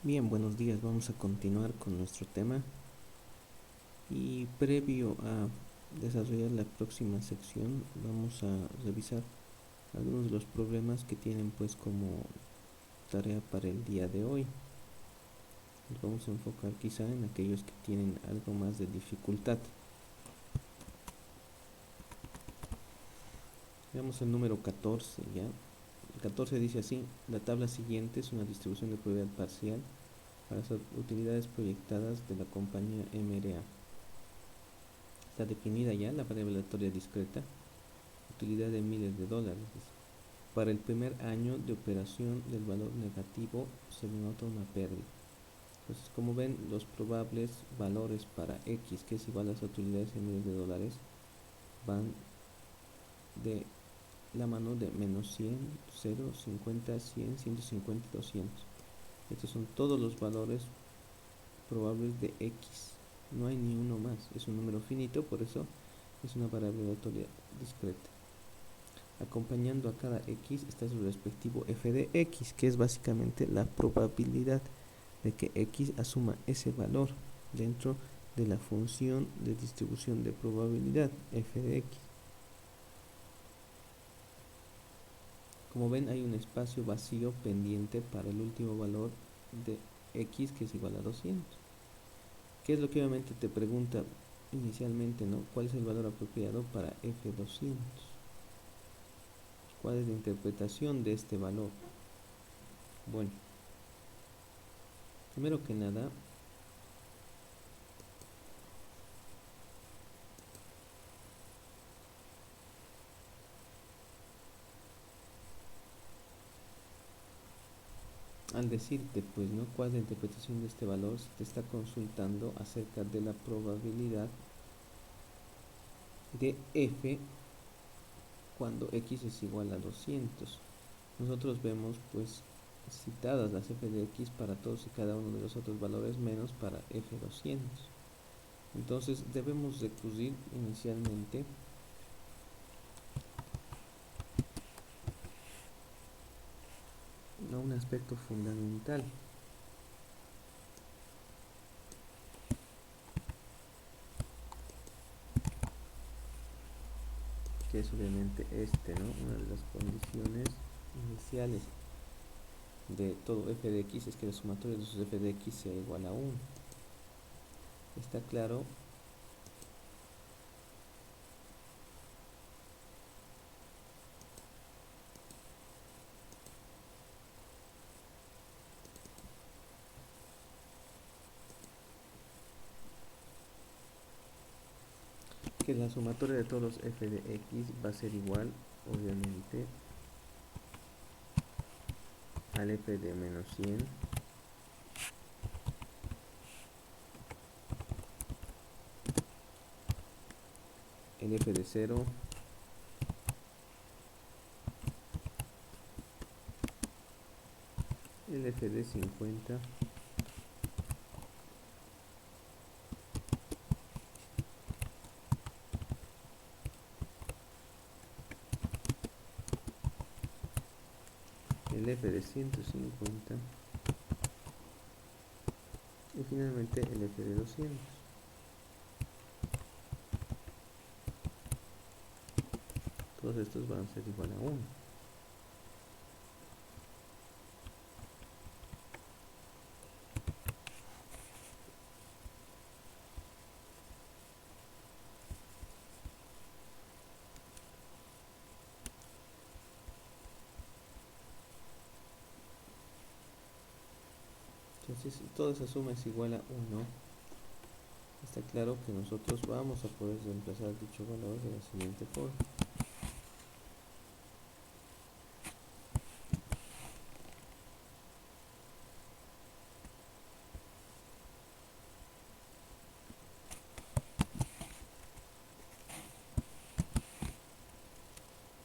Bien, buenos días. Vamos a continuar con nuestro tema y previo a desarrollar la próxima sección vamos a revisar algunos de los problemas que tienen pues como tarea para el día de hoy. Nos vamos a enfocar quizá en aquellos que tienen algo más de dificultad. Veamos el número 14 ya. El 14 dice así: la tabla siguiente es una distribución de probabilidad parcial para las utilidades proyectadas de la compañía MRA. Está definida ya la variable aleatoria discreta, utilidad de miles de dólares. Para el primer año de operación del valor negativo se denota una pérdida. Entonces, como ven, los probables valores para X, que es igual a las utilidades en miles de dólares, van de la mano de menos 100, 0, 50, 100, 150 y 200. Estos son todos los valores probables de X. No hay ni uno más. Es un número finito, por eso es una variable aleatoria discreta. Acompañando a cada X está su respectivo f de X, que es básicamente la probabilidad de que X asuma ese valor dentro de la función de distribución de probabilidad f de X. Como ven, hay un espacio vacío pendiente para el último valor de X, que es igual a 200. ¿Qué es lo que obviamente te pregunta inicialmente, ¿no? ¿Cuál es el valor apropiado para F200? ¿Cuál es la interpretación de este valor? Bueno, primero que nada, al decirte, pues, ¿no? ¿Cuál es la interpretación de este valor? Se te está consultando acerca de la probabilidad de F cuando X es igual a 200. Nosotros vemos, pues, citadas las F de X para todos y cada uno de los otros valores menos para F200. Entonces debemos recurrir inicialmente a un aspecto fundamental, que es obviamente ¿no? Una de las condiciones iniciales de todo f de x es que la sumatoria de sus f de x sea igual a 1. Está claro que la sumatoria de todos los f de x va a ser igual, obviamente, al f de menos 100 el f de 0 el f de 50 el f de 150 y finalmente el f de 200. Todos estos van a ser igual a 1. Entonces, toda esa suma es igual a 1. Está claro que nosotros vamos a poder reemplazar dicho valor de la siguiente forma.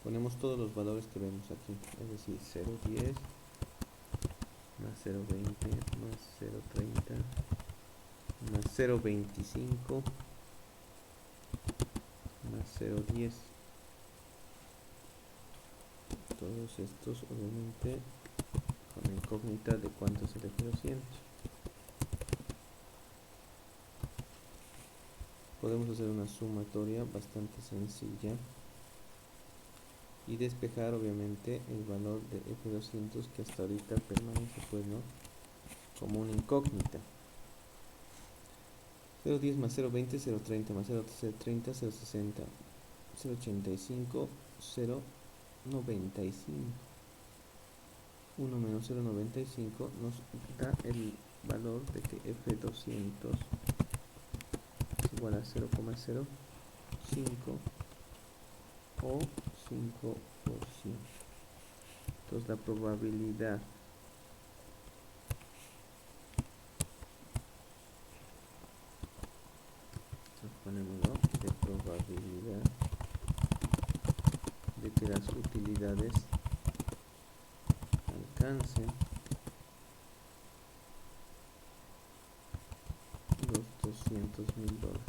Ponemos todos los valores que vemos aquí, es decir, 0,10 más 0,20 más 0,30 más 0,25 más 0,10. Todos estos obviamente con el incógnita de cuánto es el F200. Podemos hacer una sumatoria bastante sencilla y despejar obviamente el valor de F200 que hasta ahorita permanece pues, ¿no?, como una incógnita. 0,10 más 0,20, 0,30 más 0,30, 0,60, 0,85, 0,95. 1 menos 0,95 nos da el valor de que F200 es igual a 0,05 o 5%. Entonces la probabilidad de probabilidad de que las utilidades alcancen los $200.000.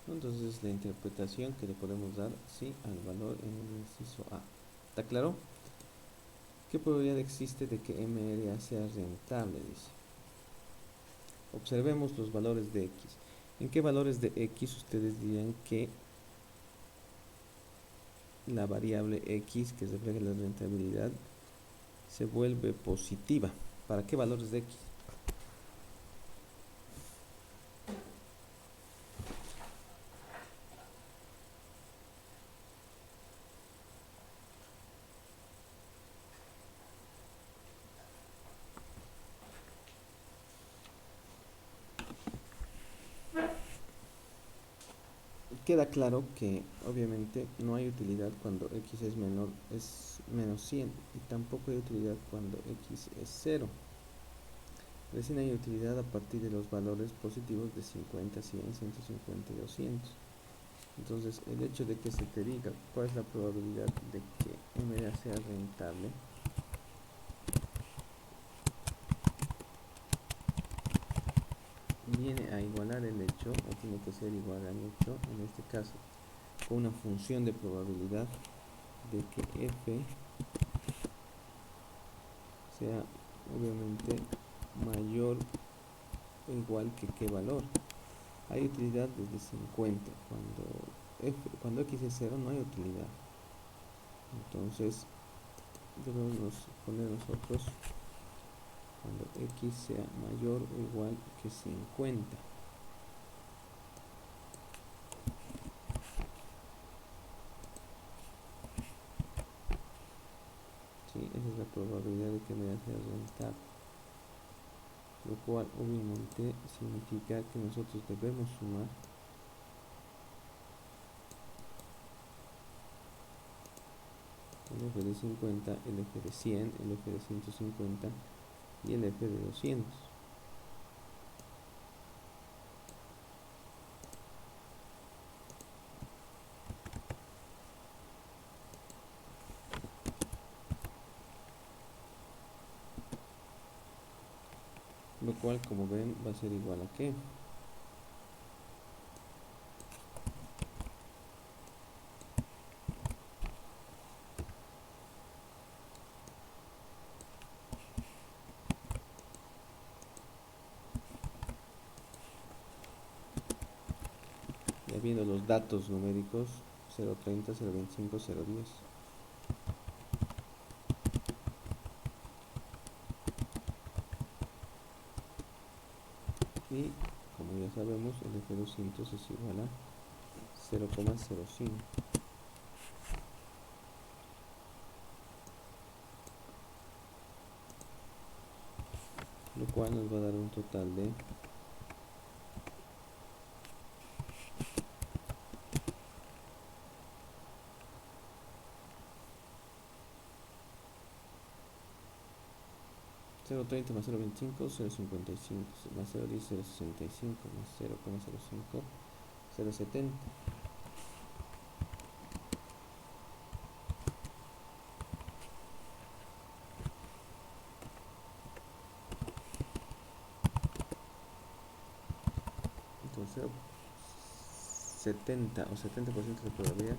Entonces es la interpretación que le podemos dar sí al valor en el inciso A. ¿Está claro? ¿Qué probabilidad existe de que MRA sea rentable? Dice. Observemos los valores de X. ¿En qué valores de X ustedes dirían que la variable X que refleja la rentabilidad se vuelve positiva? ¿Para qué valores de X? Queda claro que obviamente no hay utilidad cuando X es menos 100 y tampoco hay utilidad cuando X es 0. Recién hay utilidad a partir de los valores positivos de 50, 100, 150 y 200. Entonces el hecho de que se te diga cuál es la probabilidad de que MRA sea rentable viene a igualar el hecho, o tiene que ser igual al hecho, en este caso, con una función de probabilidad de que F sea obviamente mayor o igual que qué valor. Hay utilidad desde 50, cuando X es 0 no hay utilidad. Entonces debemos poner nosotros cuando X sea mayor o igual que 50. Sí, esa es la probabilidad de que me sea rentable. Lo cual obviamente significa que nosotros debemos sumar el F de 50, el F de 100, el F de 150 y el F de 200. Lo cual, como ven, va a ser igual a ¿qué? Ya viendo los datos numéricos 0.30, 0.25, 0.10. Y como ya sabemos, el F200 es igual a 0,05. Lo cual nos va a dar un total de 0.30 más 0.25, 0.55 más 0.10, 0.65 más 0,05, 0.70. Entonces 70 o 70% de probabilidad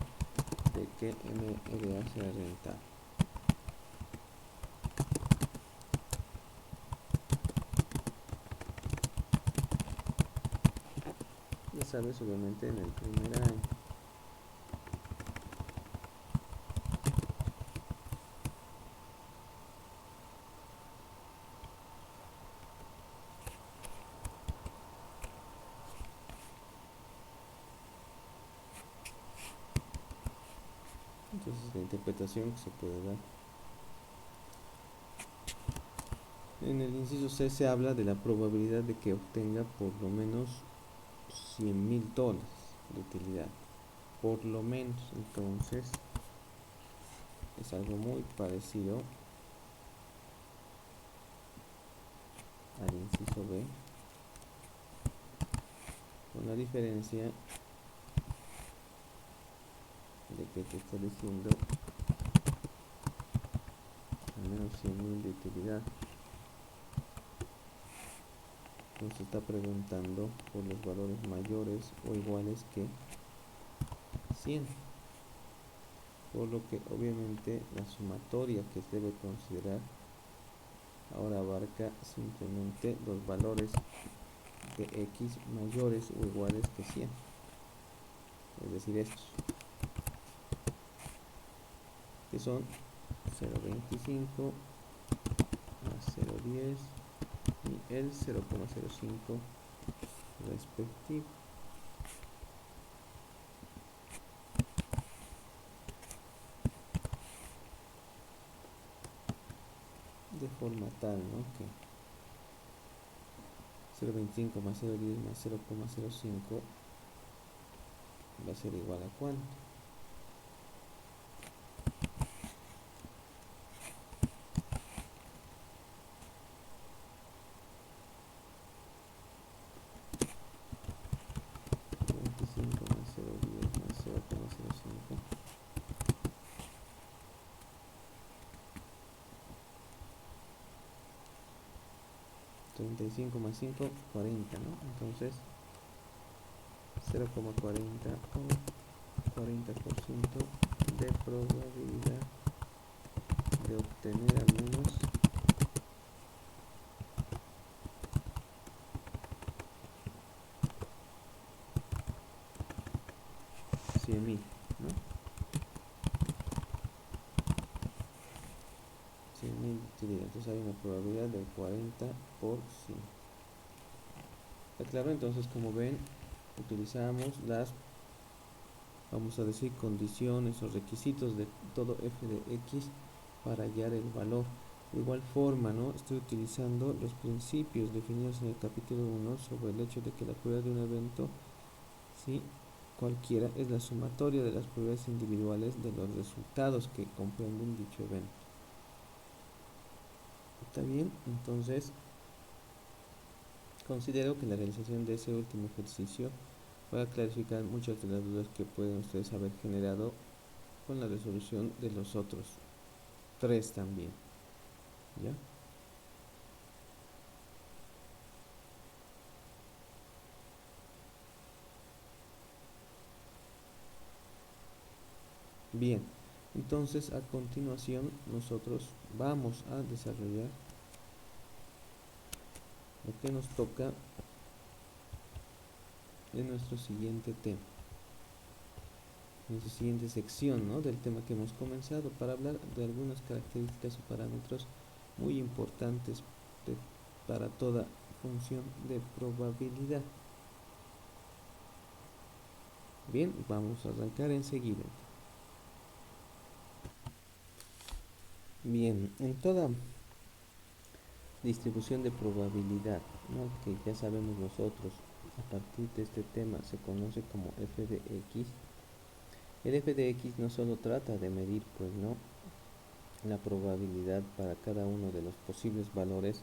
de que MRA sea rentable. basadas obviamente en el primer año. Entonces la interpretación que se puede dar. En el inciso C se habla de la probabilidad de que obtenga por lo menos $100,000 de utilidad. Por lo menos, entonces es algo muy parecido al inciso B, con la diferencia de que te está diciendo al menos 100,000 de utilidad. Nos está preguntando por los valores mayores o iguales que 100, por lo que obviamente la sumatoria que se debe considerar ahora abarca simplemente los valores de x mayores o iguales que 100, es decir, estos que son 0,25 más 0,10 y el 0,05 respectivo. De forma tal, ¿no?, que 0,25 más 0,10 más 0,05 va a ser igual a ¿cuánto? Más 0,10 más 0,05 35 más 5, 40, ¿no? Entonces 0,40 o 40% de probabilidad de obtener al menos 100,000, ¿no? 100,000 de utilidad. Entonces hay una probabilidad del 40 por 100. ¿Está claro? Entonces, como ven, utilizamos las, vamos a decir, condiciones o requisitos de todo f de x para hallar el valor. De igual forma, ¿no?, estoy utilizando los principios definidos en el capítulo 1 sobre el hecho de que la probabilidad de un evento, ¿sí?, cualquiera, es la sumatoria de las probabilidades individuales de los resultados que comprenden dicho evento. ¿Está bien? Entonces, considero que la realización de ese último ejercicio va a clarificar muchas de las dudas que pueden ustedes haber generado con la resolución de los otros 3 también. ¿Ya? Bien, entonces a continuación nosotros vamos a desarrollar lo que nos toca en nuestro siguiente tema, en nuestra siguiente sección, ¿no?, del tema que hemos comenzado, para hablar de algunas características o parámetros muy importantes para toda función de probabilidad. Bien, vamos a arrancar enseguida. Bien, en toda distribución de probabilidad, ¿no?, que ya sabemos nosotros, a partir de este tema se conoce como f de x. El f de x no solo trata de medir, pues, ¿no?, la probabilidad para cada uno de los posibles valores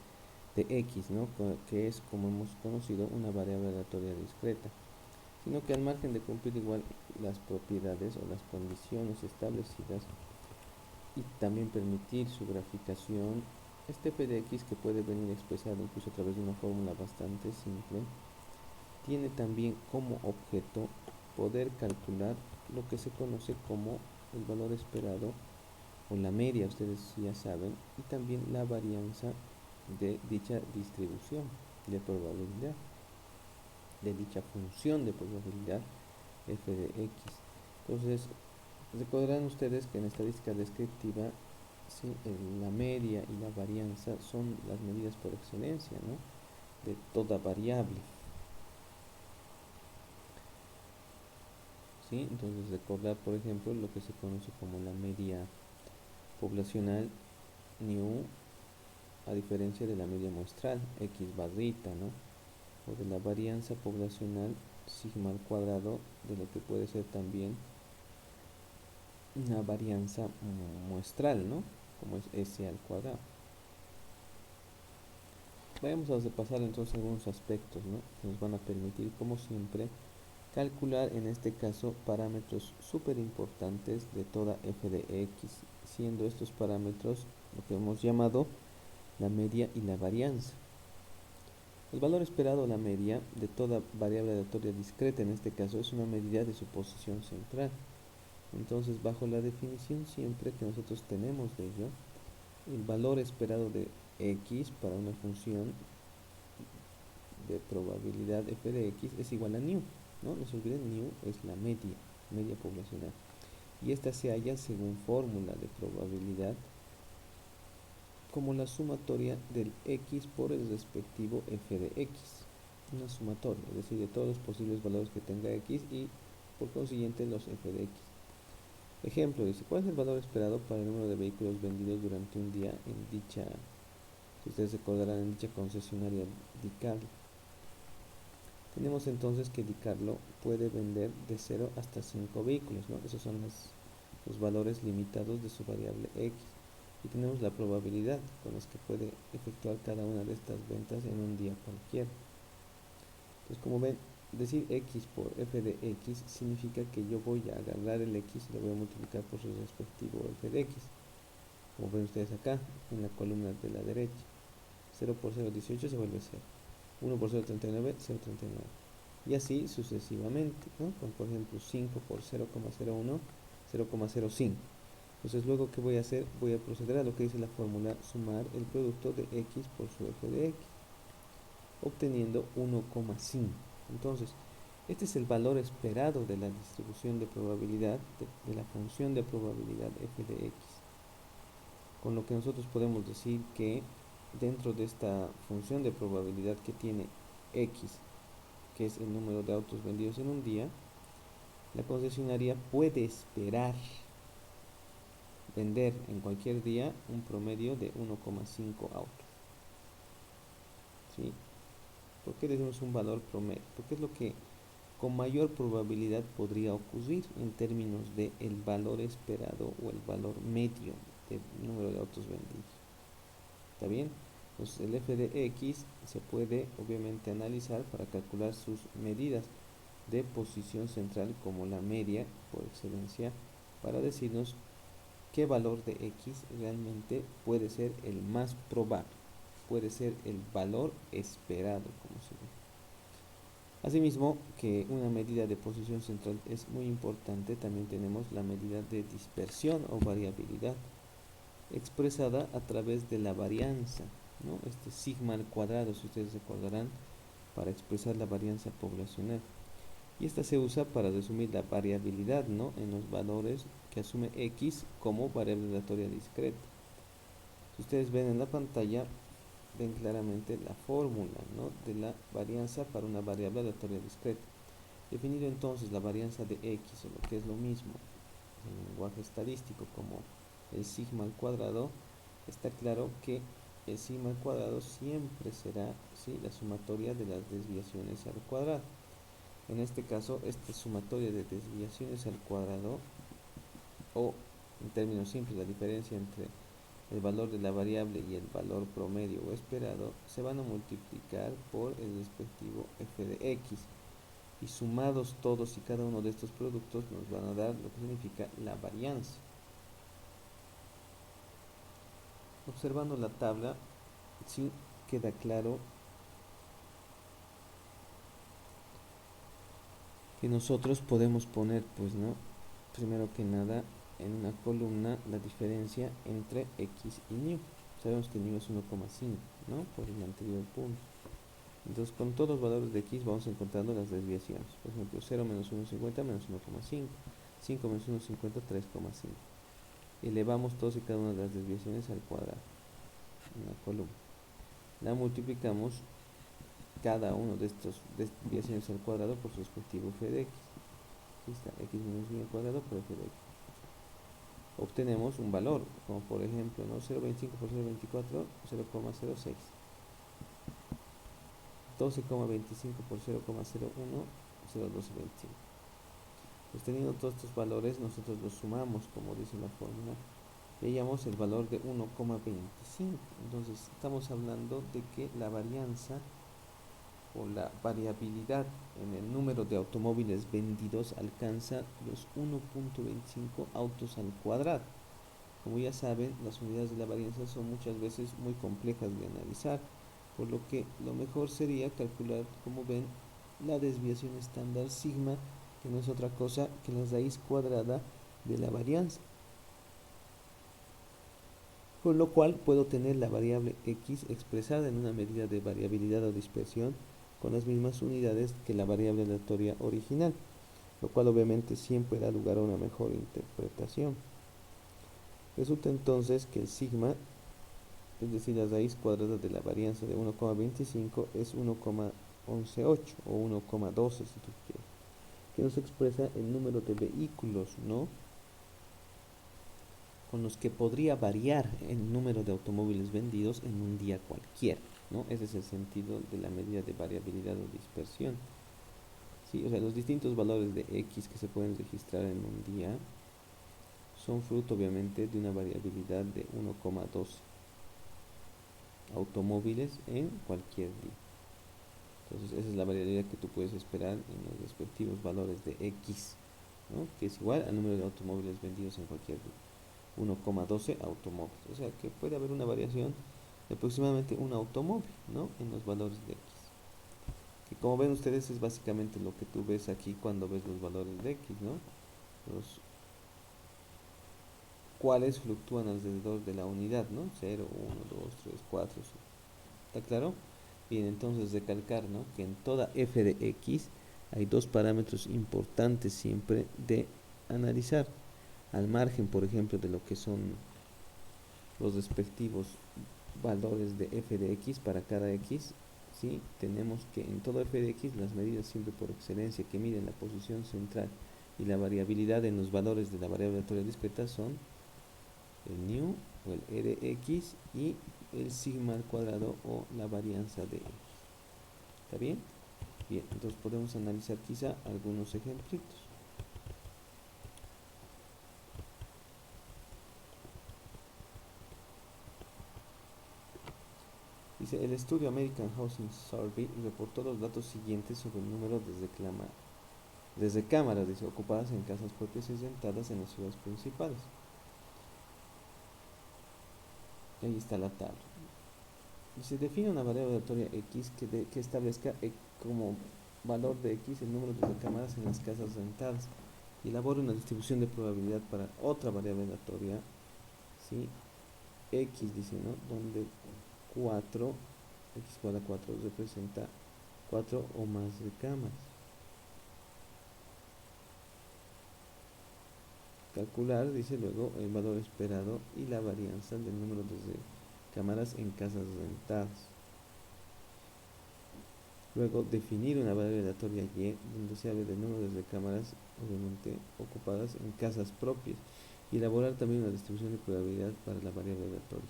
de x, ¿no?, que es, como hemos conocido, una variable aleatoria discreta, sino que al margen de cumplir igual las propiedades o las condiciones establecidas y también permitir su graficación, este f de x, que puede venir expresado incluso a través de una fórmula bastante simple, tiene también como objeto poder calcular lo que se conoce como el valor esperado o la media, ustedes ya saben, y también la varianza de dicha distribución de probabilidad. de dicha función de probabilidad f de x. Entonces, recordarán ustedes que en estadística descriptiva, ¿sí?, la media y la varianza son las medidas por excelencia, ¿no?, de toda variable. ¿Sí? Entonces, recordar, por ejemplo, lo que se conoce como la media poblacional nu, a diferencia de la media muestral, x barrita, ¿no?, o de la varianza poblacional sigma al cuadrado, de lo que puede ser también una varianza muestral, ¿no?, como es S al cuadrado. Vamos a repasar entonces algunos aspectos, ¿no?, que nos van a permitir, como siempre, calcular en este caso parámetros súper importantes de toda f de x, siendo estos parámetros lo que hemos llamado la media y la varianza. El valor esperado, la media, de toda variable aleatoria discreta, en este caso, es una medida de su posición central. Entonces, bajo la definición siempre que nosotros tenemos de ello, el valor esperado de x para una función de probabilidad f de x es igual a nu, ¿no? No se olviden, nu es la media poblacional. Y esta se halla según fórmula de probabilidad como la sumatoria del x por el respectivo f de x. Una sumatoria, es decir, de todos los posibles valores que tenga x y por consiguiente los f de x. Ejemplo, dice, ¿cuál es el valor esperado para el número de vehículos vendidos durante un día en dicha, si ustedes recordarán, en dicha concesionaria DiCarlo? Tenemos entonces que DiCarlo puede vender de 0 hasta 5 vehículos, ¿no? Esos son los valores limitados de su variable x. Y tenemos la probabilidad con las que puede efectuar cada una de estas ventas en un día cualquiera. Entonces, como ven, decir x por f de x significa que yo voy a agarrar el x y lo voy a multiplicar por su respectivo f de x. Como ven ustedes acá, en la columna de la derecha. 0 por 0, 18 se vuelve 0. 1 por 0, 39, 0,39. Y así sucesivamente, ¿no? Con, por ejemplo, 5 por 0,01, 0,05. Entonces, luego, ¿qué voy a hacer? Voy a proceder a lo que dice la fórmula, sumar el producto de x por su f de x, obteniendo 1,5. Entonces, este es el valor esperado de la distribución de probabilidad de la función de probabilidad f de x. Con lo que nosotros podemos decir que dentro de esta función de probabilidad que tiene x, que es el número de autos vendidos en un día, la concesionaria puede esperar vender en cualquier día un promedio de 1,5 autos. ¿Sí? ¿Por qué decimos un valor promedio? Porque es lo que con mayor probabilidad podría ocurrir en términos de el valor esperado o el valor medio del número de autos vendidos. ¿Está bien? Entonces el f de x se puede obviamente analizar para calcular sus medidas de posición central como la media por excelencia, para decirnos qué valor de x realmente puede ser el más probable, puede ser el valor esperado, como se dice. Asimismo, que una medida de posición central es muy importante, también tenemos la medida de dispersión o variabilidad, expresada a través de la varianza, ¿no? Este sigma al cuadrado, si ustedes recordarán, para expresar la varianza poblacional. Y esta se usa para resumir la variabilidad, ¿no?, en los valores que asume x como variable aleatoria discreta. Si ustedes ven en la pantalla, ven claramente la fórmula, ¿no?, de la varianza para una variable aleatoria discreta. Definido entonces la varianza de x, o lo que es lo mismo en lenguaje estadístico como el sigma al cuadrado, está claro que el sigma al cuadrado siempre será, ¿sí?, la sumatoria de las desviaciones al cuadrado. En este caso, esta sumatoria de desviaciones al cuadrado, o en términos simples, la diferencia entre el valor de la variable y el valor promedio o esperado, se van a multiplicar por el respectivo f de x. Y sumados todos y cada uno de estos productos nos van a dar lo que significa la varianza. Observando la tabla, sí queda claro que nosotros podemos poner, pues, ¿no?, primero que nada, en una columna la diferencia entre x y nu. Sabemos que nu es 1,5, ¿no?, por el anterior punto. Entonces con todos los valores de x vamos encontrando las desviaciones. Por ejemplo, 0 menos 1,50 menos 1,5, 5 menos 1,50, 3,5. Elevamos todos y cada una de las desviaciones al cuadrado en la columna. La multiplicamos cada uno de estos desviaciones al cuadrado por su respectivo f de x. Aquí está, x menos y al cuadrado por f de x. Obtenemos un valor, como por ejemplo, ¿no? 0,25 por 0,24, 0,06. 12,25 por 0,01, 0,1225. Pues teniendo todos estos valores, nosotros los sumamos, como dice la fórmula, y hallamos el valor de 1,25. Entonces estamos hablando de que la varianza o la variabilidad en el número de automóviles vendidos alcanza los 1,25 autos al cuadrado. Como ya saben, las unidades de la varianza son muchas veces muy complejas de analizar, por lo que lo mejor sería calcular, como ven, la desviación estándar sigma, que no es otra cosa que la raíz cuadrada de la varianza. Con lo cual puedo tener la variable x expresada en una medida de variabilidad o dispersión con las mismas unidades que la variable aleatoria original, lo cual obviamente siempre da lugar a una mejor interpretación. Resulta entonces que el sigma, es decir, la raíz cuadrada de la varianza de 1,25 es 1,118 o 1,12 si tú quieres, que nos expresa el número de vehículos, ¿no?, con los que podría variar el número de automóviles vendidos en un día cualquiera, ¿no? Ese es el sentido de la medida de variabilidad o dispersión. Sí, o sea, los distintos valores de x que se pueden registrar en un día son fruto obviamente de una variabilidad de 1,12 automóviles en cualquier día. Entonces esa es la variabilidad que tú puedes esperar en los respectivos valores de x, ¿no?, que es igual al número de automóviles vendidos en cualquier día. 1,12 automóviles, o sea que puede haber una variación de aproximadamente un automóvil, ¿no?, en los valores de x, que como ven ustedes es básicamente lo que tú ves aquí cuando ves los valores de x, ¿no?, los cuales fluctúan alrededor de la unidad, ¿no?, 0, 1, 2, 3, 4, ¿está claro? Bien, entonces recalcar, ¿no?, que en toda f de x hay dos parámetros importantes siempre de analizar, al margen, por ejemplo, de lo que son los respectivos valores de f de x para cada x. ¿Sí? Tenemos que en todo f de x las medidas siempre por excelencia que miden la posición central y la variabilidad en los valores de la variable aleatoria discreta son el nu o el e de x y el sigma al cuadrado o la varianza de x. ¿Está bien? Bien, entonces podemos analizar quizá algunos ejemplitos. Dice, el estudio American Housing Survey reportó los datos siguientes sobre el número desde cámaras, dice, ocupadas en casas propias y rentadas en las ciudades principales. Ahí está la tabla. Dice, define una variable aleatoria x que establezca como valor de x el número de cámaras en las casas rentadas y elabora una distribución de probabilidad para otra variable aleatoria, ¿sí?, x, dice, ¿no?, donde 4, x igual a 4 representa 4 o más recámaras. Calcular, dice luego, el valor esperado y la varianza del número de cámaras en casas rentadas. Luego, definir una variable aleatoria y, donde se hable del número de recámaras, obviamente, ocupadas en casas propias. Y elaborar también una distribución de probabilidad para la variable aleatoria.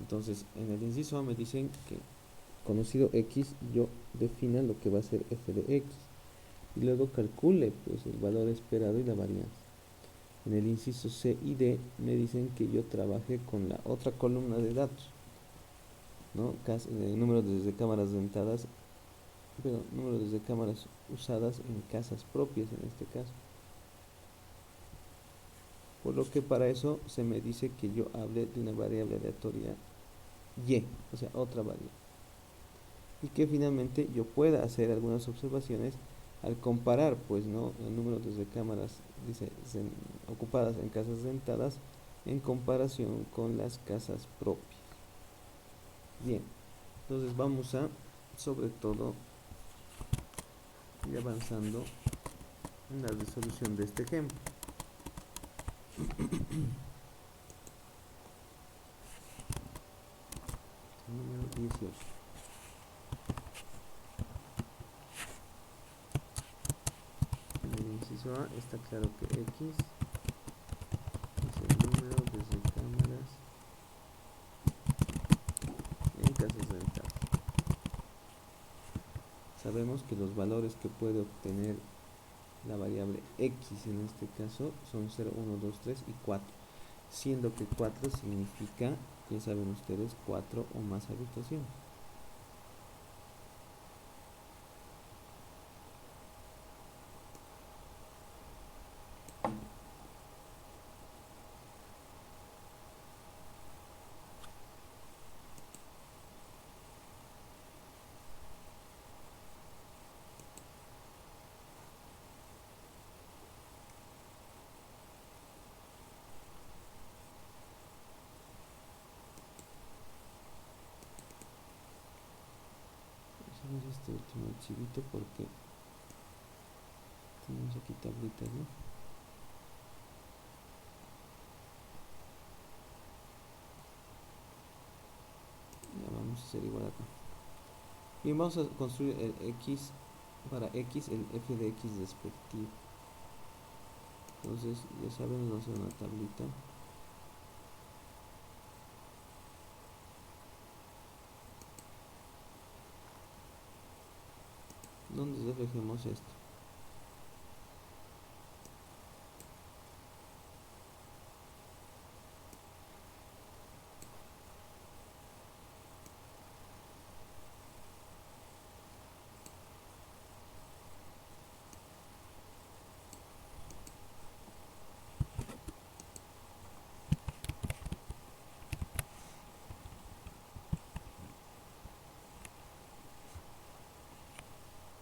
Entonces, en el inciso A me dicen que, conocido x, yo defina lo que va a ser f de x. Y luego calcule pues el valor esperado y la varianza. En el inciso C y D me dicen que yo trabaje con la otra columna de datos, ¿no?, número de cámaras rentadas, pero número de cámaras usadas en casas propias en este caso. Por lo que para eso se me dice que yo hable de una variable aleatoria y, o sea, otra variable. Y que finalmente yo pueda hacer algunas observaciones al comparar, pues, ¿no?, el número de recámaras, dice, ocupadas en casas rentadas en comparación con las casas propias. Bien, entonces vamos a sobre todo y avanzando en la resolución de este ejemplo. Número 18. En el inciso A está claro que X es el número de recámaras en casas rentadas. Sabemos que los valores que puede obtener la variable X en este caso son 0, 1, 2, 3 y 4, siendo que 4 significa, ya saben ustedes, 4 o más habitaciones. Vamos a ver este último archivito porque tenemos aquí tablitas, ¿no? Ya vamos a hacer igual acá. Bien, vamos a construir el X, para X el f de X respectivo. Entonces, ya saben, vamos a hacer una tablita. Donde reflejemos esto.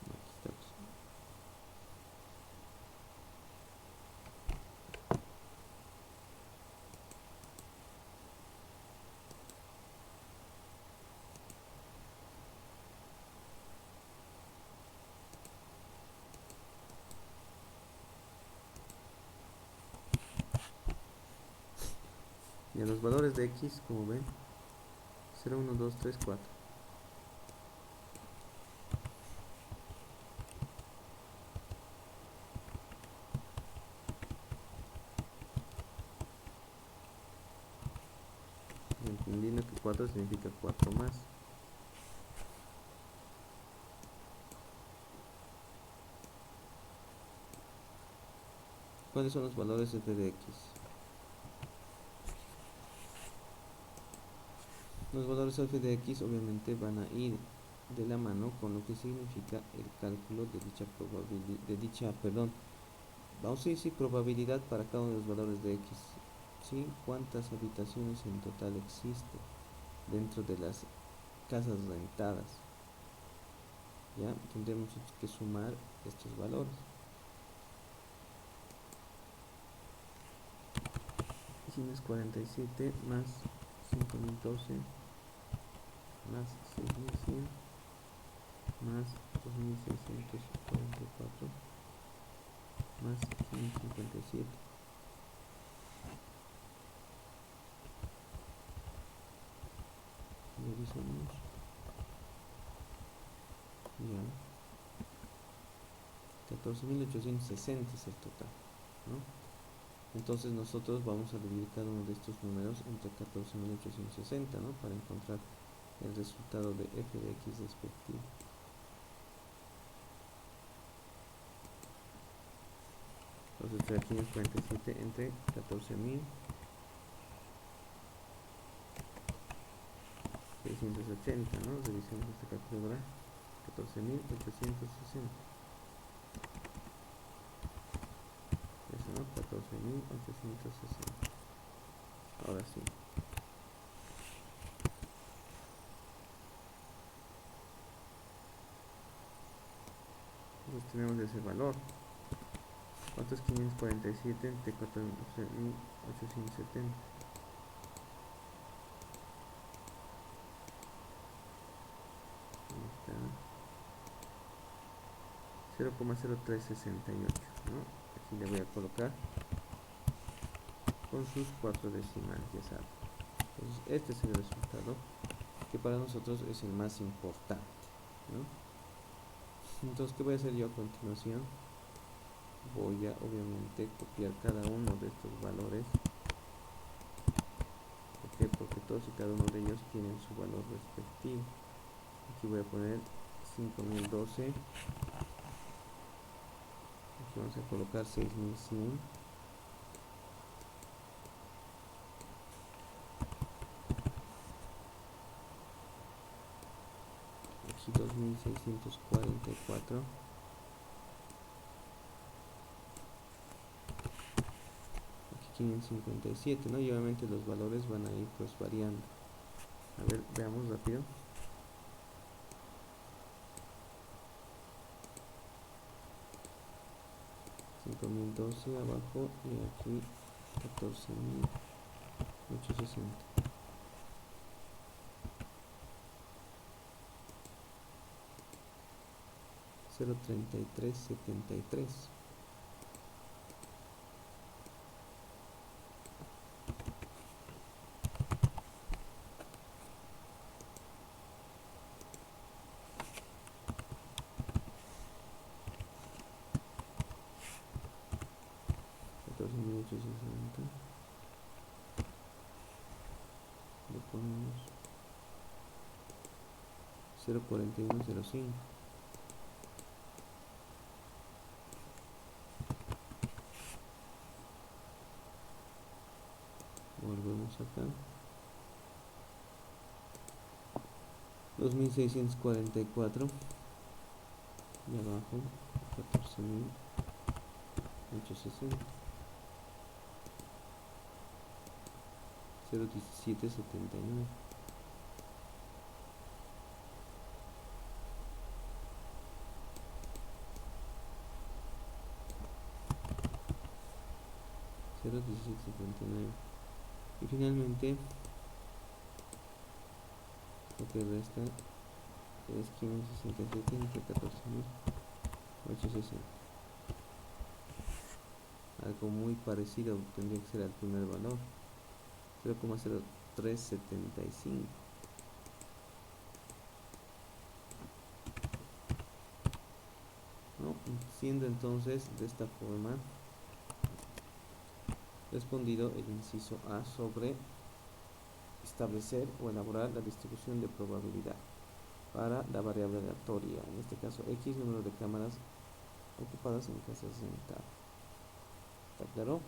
Aquí estamos. Y a los valores de X, como ven, 0, 1, 2, 3, 4. Entendiendo que 4 significa 4 más. ¿Cuáles son los valores f de X? Los valores f de X obviamente van a ir de la mano con lo que significa el cálculo de dicha probabilidad, vamos a decir probabilidad para cada uno de los valores de X. ¿Sí? ¿Cuántas habitaciones en total existen dentro de las casas rentadas? Ya tendremos que sumar estos valores. 47 más 5012 más 6100 más 2644 más 557. Revisamos. Ya. 14.860 es el total, ¿no? Entonces nosotros vamos a dividir cada uno de estos números entre 14.860, ¿no? Para encontrar el resultado de f de x respectivo. Entonces 347 entre 14.680, ¿no? Revisemos esta calculadora. 14.860. Eso, ¿no? 14.860. Ahora sí. Entonces tenemos ese valor. ¿Cuánto es 547 entre 14.870? Ahí está. 0,0368, ¿no? Aquí le voy a colocar con sus 4 decimales, ya saben. Entonces este es el resultado que para nosotros es el más importante, ¿no? Entonces, ¿qué voy a hacer yo a continuación? Voy a obviamente copiar cada uno de estos valores. ¿Por qué? Porque todos y cada uno de ellos tienen su valor respectivo. Aquí voy a poner 5012. Aquí vamos a colocar 6100. Aquí 2644. Aquí 557, ¿no? Y obviamente los valores van a ir pues variando. A ver, veamos rápido. 5012 abajo y aquí 14860. 03373. Le ponemos 04105. Volvemos acá. 2644. Y abajo 14860. 01779. 01779. Y finalmente lo que resta es 567 entre 14860. Algo muy parecido tendría que ser el primer valor, 0,0375, ¿no? Siendo entonces de esta forma respondido el inciso A sobre establecer o elaborar la distribución de probabilidad para la variable aleatoria, en este caso X, número de cámaras ocupadas en casas rentadas. ¿Está claro?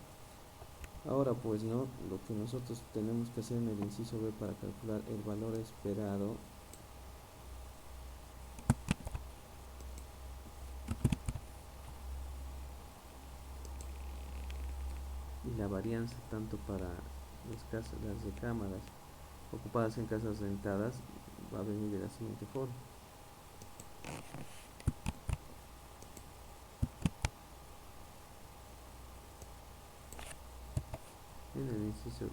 Ahora pues, ¿no? Lo que nosotros tenemos que hacer en el inciso B para calcular el valor esperado y la varianza tanto para las recámaras ocupadas en casas rentadas va a venir de la siguiente forma. En el inciso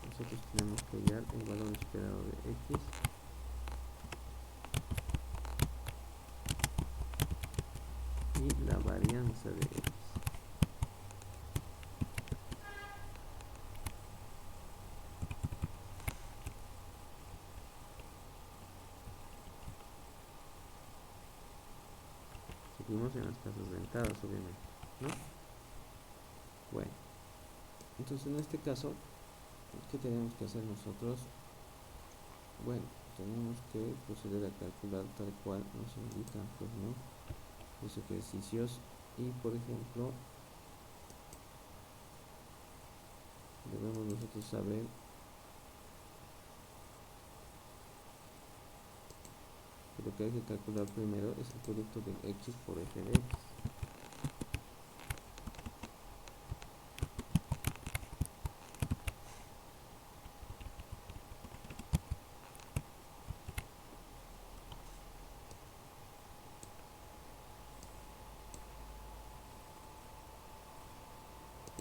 nosotros tenemos que hallar el valor esperado de X y la varianza de X. Seguimos en las casas rentadas, obviamente, ¿no? Bueno, entonces en este caso, ¿qué tenemos que hacer nosotros? Bueno, tenemos que proceder a calcular tal cual nos indican, pues, ¿no? Los ejercicios y, por ejemplo, debemos nosotros saber que lo que hay que calcular primero es el producto de X por F de X.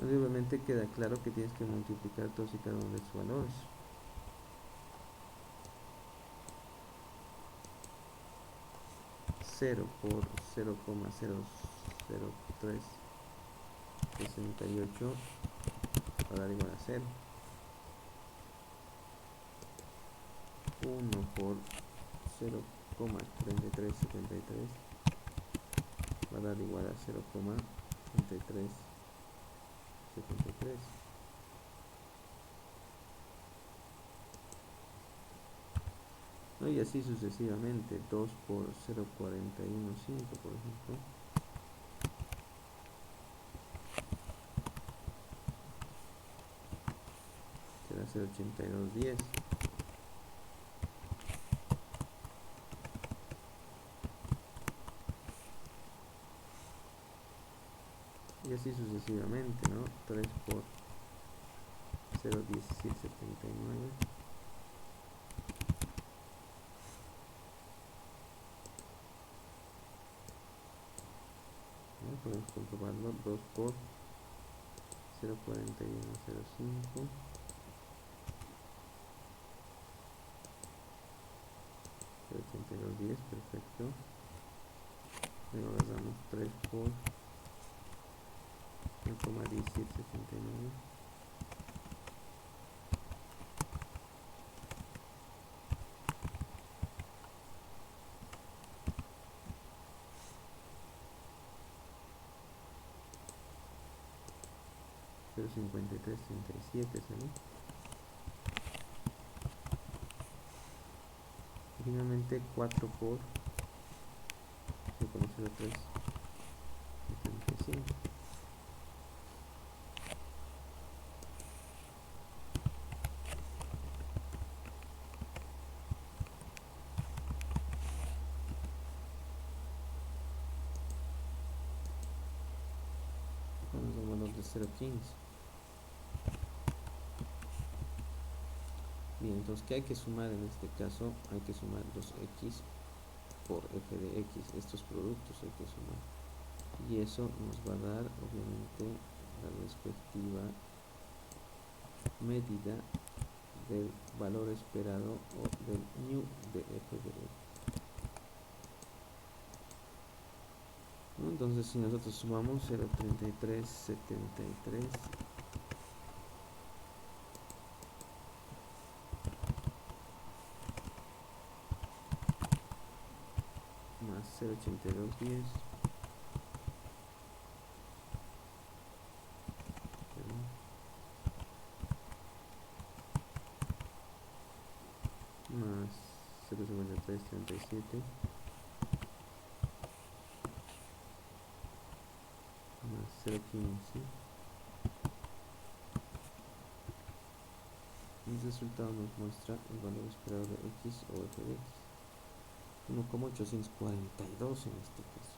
Obviamente queda claro que tienes que multiplicar todos y cada uno de sus valores. 0 por 0,00368 va a dar igual a 0. 1 por 0,3373 va a dar igual a 0,3373. ¿No? Y así sucesivamente. 2 por 0,415, por ejemplo, será 0,8210. Y así sucesivamente, ¿no? 3 por 0,1779 podemos comprobarlo. 2 por 0,4105 0,8210, perfecto. Luego agarramos 3 por 0,1779 0,5337 sale. Y finalmente 4 por 0,0375. Vamos al valor de 0,15. Bien, entonces, ¿qué hay que sumar en este caso? Hay que sumar los x por f de x. Estos productos hay que sumar. Y eso nos va a dar, obviamente, la respectiva medida del valor esperado o del new de f de x. Entonces, si nosotros sumamos 0,3373 más 0,8210 más 0,5337 más 0,15, el resultado nos muestra el valor esperado de x o f de x, 1,842 en este caso.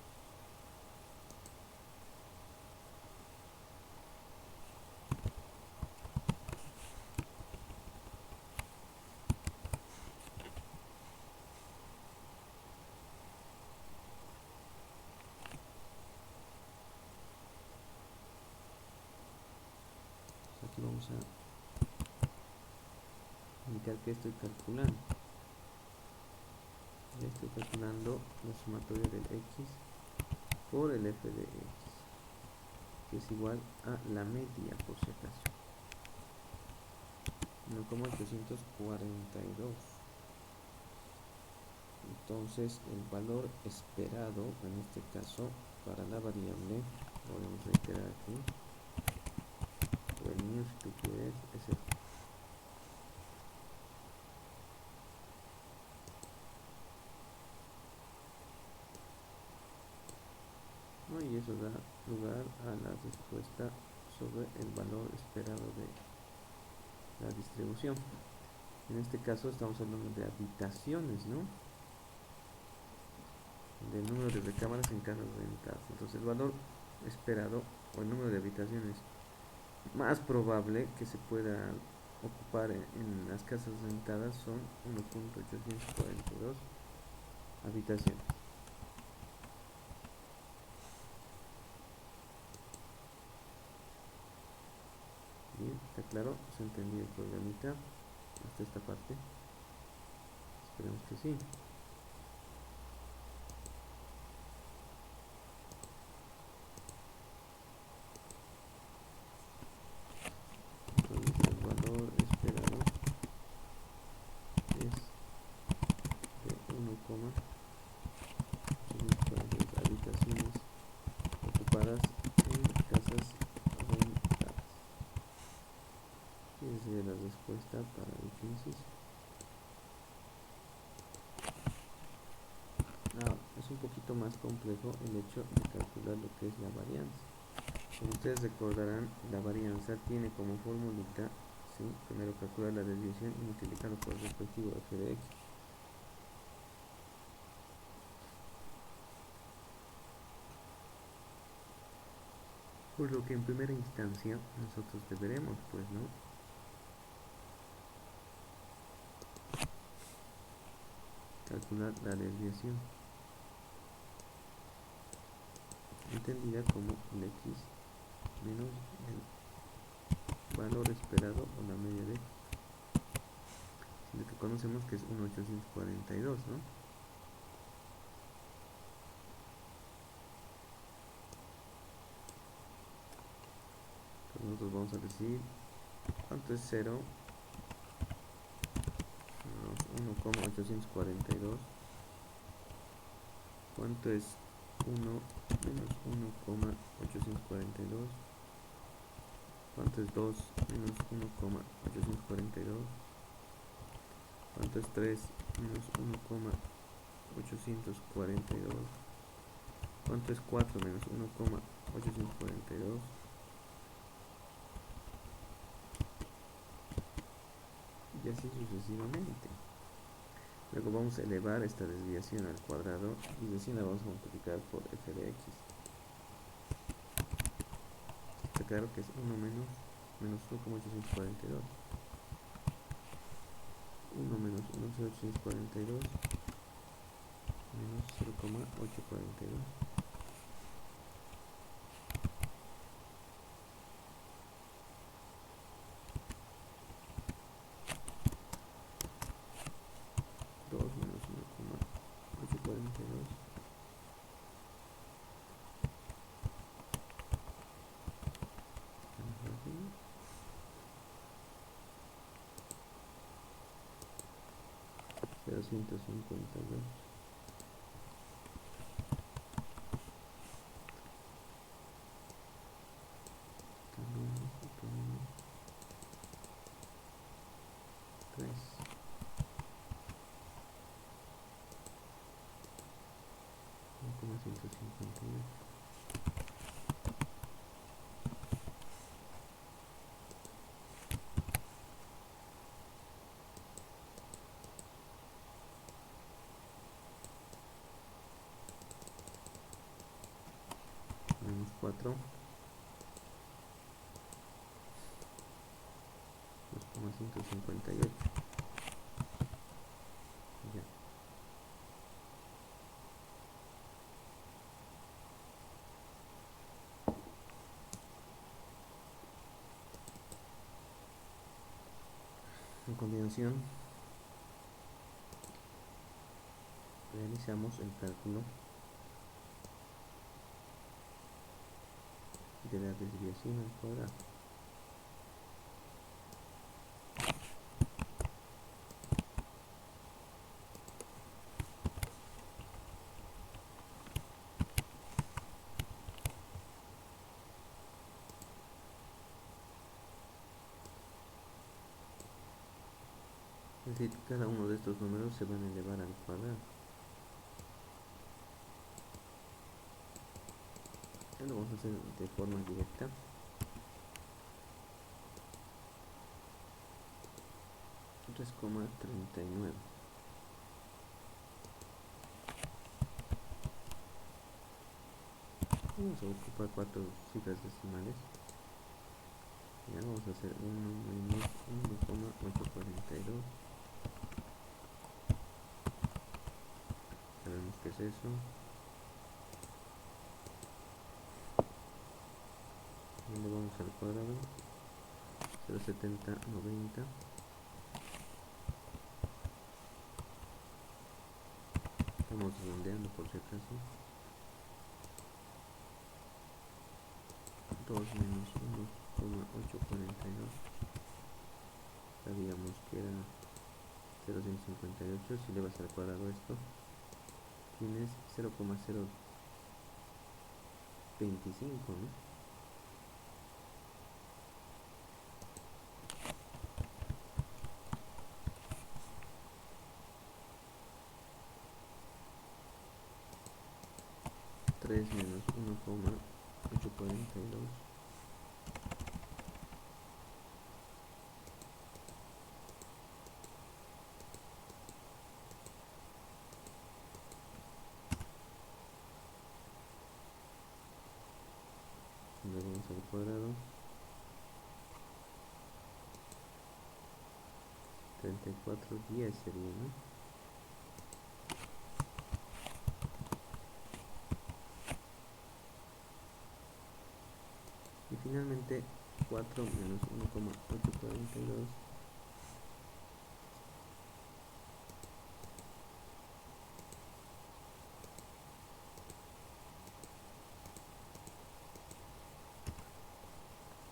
Aquí vamos a indicar que estoy calculando. Ya estoy calculando la sumatoria del x por el f de x, que es igual a la media, por si acaso, 1,842. Entonces el valor esperado en este caso para la variable, lo vamos a reiterar aquí, o el new si tú quieres, es el y eso da lugar a la respuesta sobre el valor esperado de la distribución. En este caso estamos hablando de habitaciones, ¿no? Del número de recámaras en casas rentadas. Entonces el valor esperado o el número de habitaciones más probable que se pueda ocupar en las casas rentadas son 1,842 habitaciones. Bien, ¿está claro? ¿Se entendió el problemita hasta esta parte? Esperemos que sí. respuesta para dicho inciso. Ahora, es un poquito más complejo el hecho de calcular lo que es la varianza. Como ustedes recordarán, la varianza tiene como formulita, ¿sí? Primero calcular la desviación y multiplicarlo por el respectivo f de x. Por lo que en primera instancia nosotros deberemos, pues, ¿no?, calcular la desviación, entendida como el x menos el valor esperado o la media de lo que conocemos que es 1.842, ¿no? Entonces nosotros vamos a decir cuánto es 0 menos 1.842, cuánto es 1 menos 1.842, cuánto es 2 menos 1.842, cuánto es 3 menos 1.842, cuánto es 4 menos 1.842, y así sucesivamente. Luego vamos a elevar esta desviación al cuadrado y recién la vamos a multiplicar por f de x. Está claro que es 1 menos 1.842. 1 menos 1.842 menos 0.842. Menos 1.842 0.152 3 1.158. Menos 4, 2.158. Ya. A continuación realizamos el cálculo de la desviación al cuadrado. Es decir, cada uno de estos números se van a elevar al cuadrado. Ya lo vamos a hacer de forma directa. Tres coma 39. Vamos a ocupar 4 cifras decimales. Ya vamos a hacer 1 menos 1.842. Sabemos qué es eso. Y le vamos al cuadrado. 0.7090. Estamos redondeando por si acaso. 2 menos 1.842. Sabíamos que era 0.158. Si le vas al cuadrado esto, tienes 0.025, ¿no? 3 menos 1,842. Luego vamos al cuadrado. 3410 sería, ¿no? Y finalmente 4 menos 1,842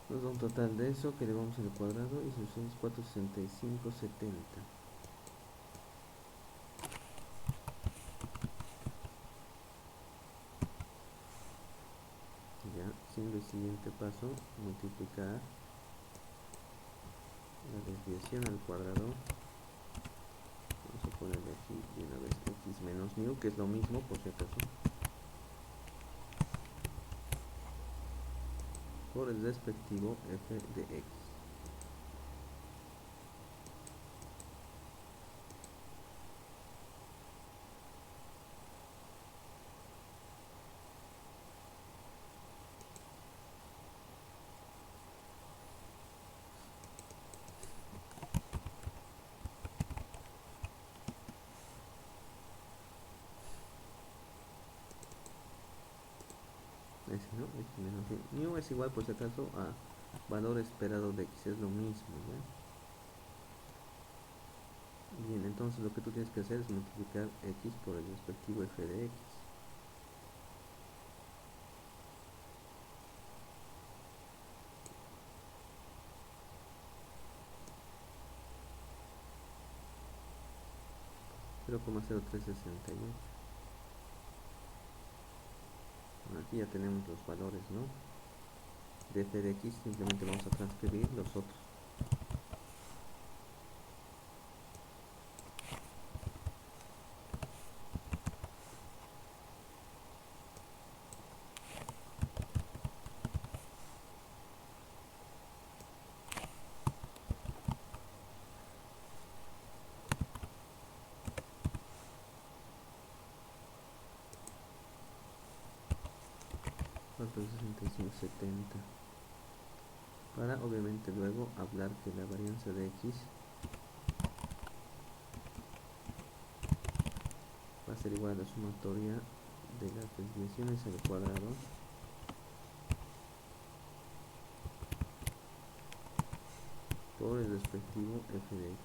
nos da un total de eso que elevamos al cuadrado y solución es 465,70. Ya, siendo el siguiente paso multiplicar la desviación al cuadrado. Vamos a ponerle aquí de una vez x menos mu, que es lo mismo por si acaso, por el respectivo f de x. Ese, ¿no? X menos mu es igual por si acaso a valor esperado de x, es lo mismo, ¿ya? Bien, entonces lo que tú tienes que hacer es multiplicar x por el respectivo f de x. Cero coma 0,0368. Bueno, aquí ya tenemos los valores, ¿no? De f de x, simplemente vamos a transcribir los otros. Otros 65,70. Para obviamente luego hablar que la varianza de x va a ser igual a la sumatoria de las desviaciones al cuadrado por el respectivo f de x.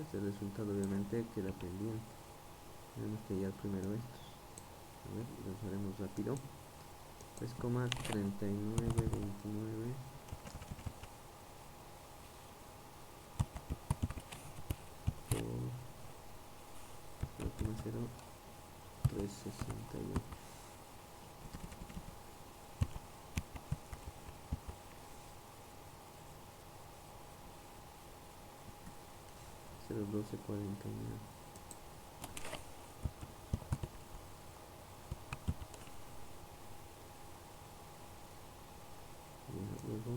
Este resultado obviamente queda pendiente. Tenemos que hallar primero estos. A ver, los haremos rápido. 3,3929 por 0,0368. 0,1249. Luego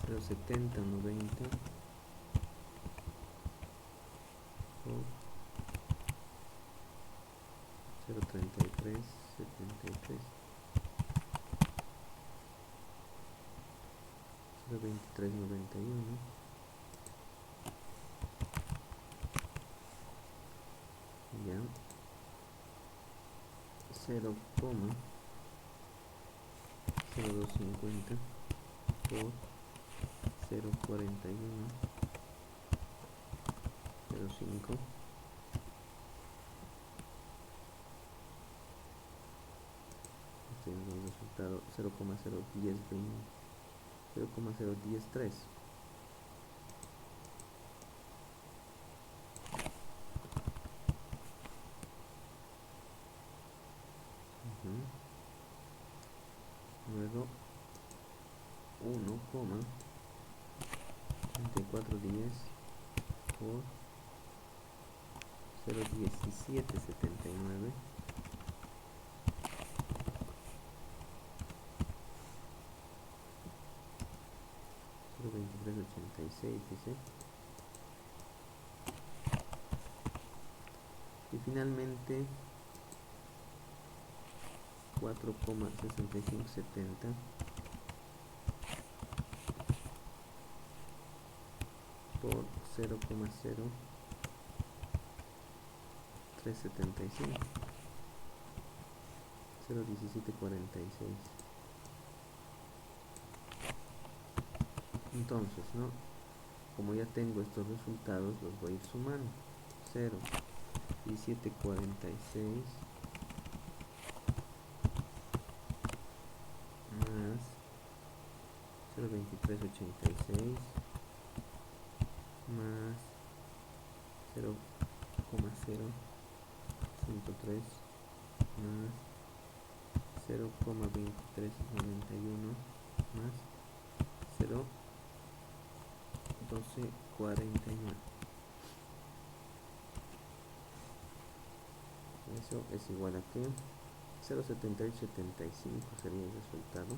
0,7090 por 0,3373. 0,2391. Ya 0,0250 por 0,4105. Tenemos un resultado 0,0103. Luego 3410 por 0,1779 0,2386 dice. Y finalmente 4,6570 por 0,0375 0,1746. Entonces, ¿no? Como ya tengo estos resultados, los voy a ir sumando. 0,1746 más 0,2386 más 0,0103 más 0,2391 más 0,1249. Eso es igual a que 0,7875 sería el resultado.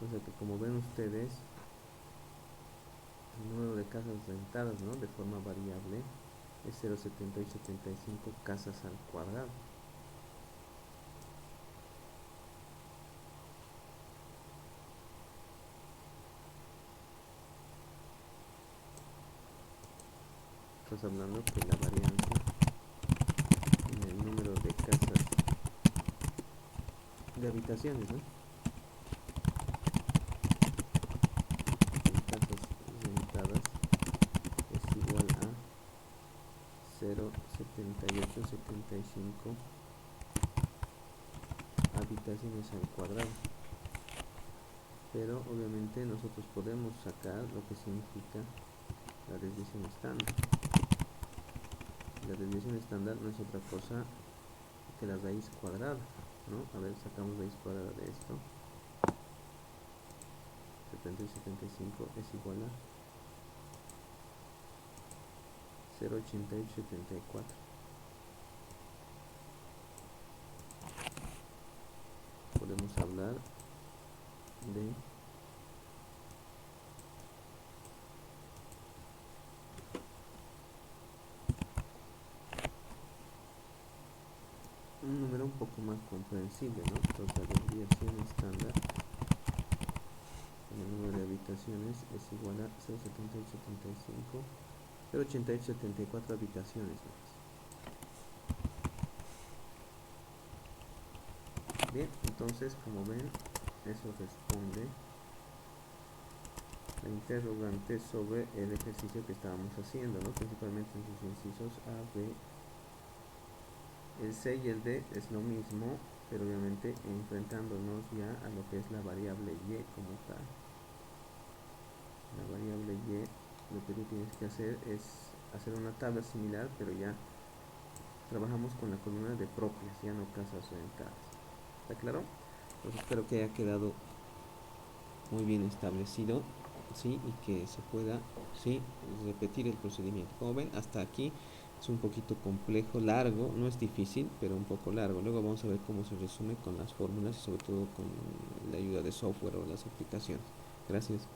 O sea que, como ven ustedes, el número de casas rentadas, ¿no?, de forma variable es 0,7875 casas al cuadrado. Estás hablando que la varianza en el número de casas, de habitaciones, ¿no?, en casas rentadas es igual a 0,7875 habitaciones al cuadrado. Pero obviamente nosotros podemos sacar lo que significa la desviación estándar. La desviación estándar no es otra cosa que la raíz cuadrada, ¿no? A ver, sacamos raíz cuadrada de esto. 70 y 75 es igual a 0,8874. Podemos hablar de un número un poco más comprensible, ¿no? Entonces la desviación estándar en el número de habitaciones es igual a 0,7875, 0,8874 habitaciones más. Bien, entonces, como ven, eso responde la interrogante sobre el ejercicio que estábamos haciendo, ¿no?, principalmente en sus incisos A, B. El C y el D es lo mismo, pero obviamente enfrentándonos ya a lo que es la variable Y como tal. La variable Y, lo que tú tienes que hacer es hacer una tabla similar, pero ya trabajamos con la columna de propias, ya no casas rentadas. ¿Está claro? Pues espero que haya quedado muy bien establecido, ¿sí?, y que se pueda, ¿sí?, repetir el procedimiento. Como ven, hasta aquí es un poquito complejo, largo, no es difícil, pero un poco largo. Luego vamos a ver cómo se resume con las fórmulas y sobre todo con la ayuda de software o las aplicaciones. Gracias.